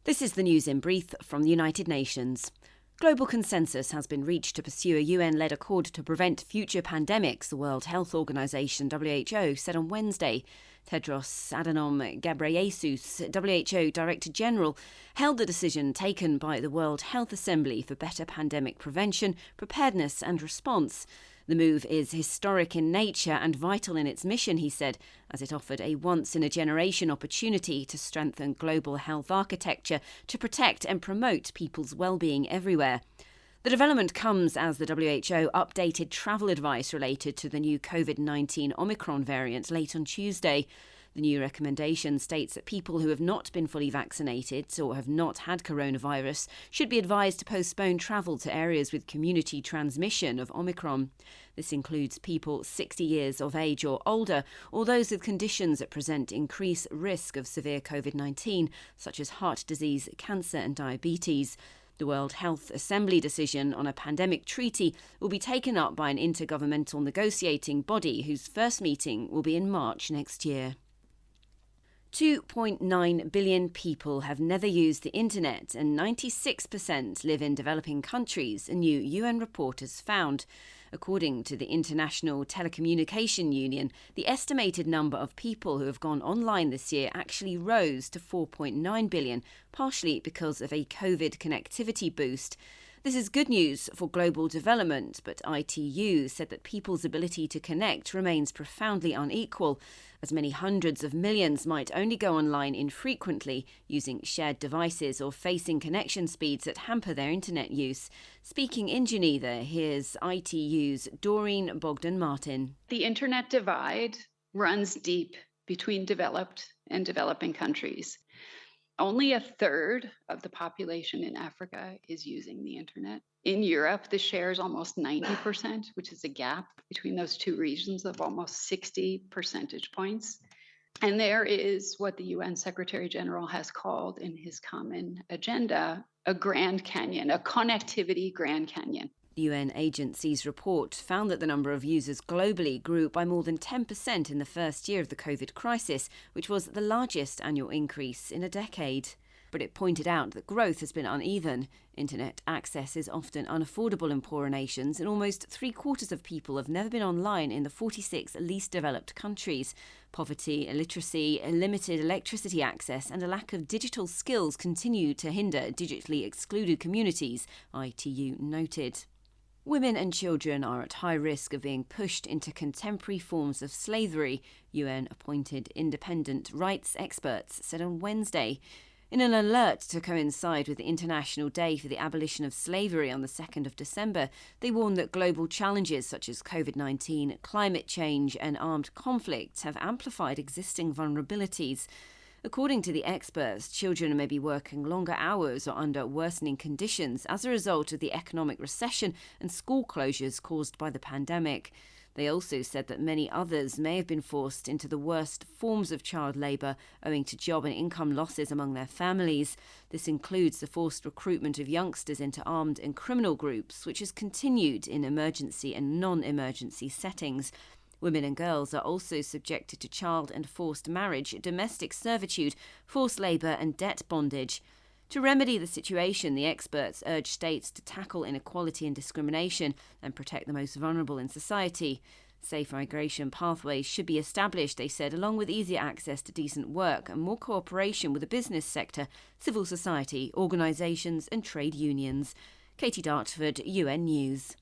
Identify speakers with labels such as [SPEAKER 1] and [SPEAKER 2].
[SPEAKER 1] This is the news in brief from the United Nations. Global consensus has been reached to pursue a UN-led accord to prevent future pandemics, the World Health Organization (WHO) said on Wednesday. Tedros Adhanom Ghebreyesus, WHO Director General, hailed the decision taken by the World Health Assembly for better pandemic prevention, preparedness and response. The move is historic in nature and vital in its mission, he said, as it offered a once-in-a-generation opportunity to strengthen global health architecture to protect and promote people's well-being everywhere. The development comes as the WHO updated travel advice related to the new COVID-19 Omicron variant late on Tuesday. The new recommendation states that people who have not been fully vaccinated or have not had coronavirus should be advised to postpone travel to areas with community transmission of Omicron. This includes people 60 years of age or older, or those with conditions that present increased risk of severe COVID-19, such as heart disease, cancer and diabetes. The World Health Assembly decision on a pandemic treaty will be taken up by an intergovernmental negotiating body whose first meeting will be in March next year. 2.9 billion people have never used the internet and 96% live in developing countries, a new UN report has found. According to the International Telecommunication Union, the estimated number of people who have gone online this year actually rose to 4.9 billion, partially because of a COVID connectivity boost. This is good news for global development, but ITU said that people's ability to connect remains profoundly unequal, as many hundreds of millions might only go online infrequently, using shared devices or facing connection speeds that hamper their internet use. Speaking in Geneva, here's ITU's Doreen Bogdan-Martin.
[SPEAKER 2] The internet divide runs deep between developed and developing countries. Only a third of the population in Africa is using the internet. In Europe, the share is almost 90%, which is a gap between those two regions of almost 60 percentage points. And there is what the UN Secretary General has called in his common agenda a Grand Canyon, a connectivity Grand Canyon.
[SPEAKER 1] The UN agency's report found that the number of users globally grew by more than 10% in the first year of the COVID crisis, which was the largest annual increase in a decade. But it pointed out that growth has been uneven. Internet access is often unaffordable in poorer nations, and almost three-quarters of people have never been online in the 46 least developed countries. Poverty, illiteracy, limited electricity access and a lack of digital skills continue to hinder digitally excluded communities, ITU noted. Women and children are at high risk of being pushed into contemporary forms of slavery, UN-appointed independent rights experts said on Wednesday. In an alert to coincide with the International Day for the Abolition of Slavery on the 2nd of December, they warned that global challenges such as COVID-19, climate change and armed conflicts have amplified existing vulnerabilities. According to the experts, children may be working longer hours or under worsening conditions as a result of the economic recession and school closures caused by the pandemic. They also said that many others may have been forced into the worst forms of child labour owing to job and income losses among their families. This includes the forced recruitment of youngsters into armed and criminal groups, which has continued in emergency and non-emergency settings. Women and girls are also subjected to child and forced marriage, domestic servitude, forced labour and debt bondage. To remedy the situation, the experts urge states to tackle inequality and discrimination and protect the most vulnerable in society. Safe migration pathways should be established, they said, along with easier access to decent work and more cooperation with the business sector, civil society, organisations and trade unions. Katie Dartford, UN News.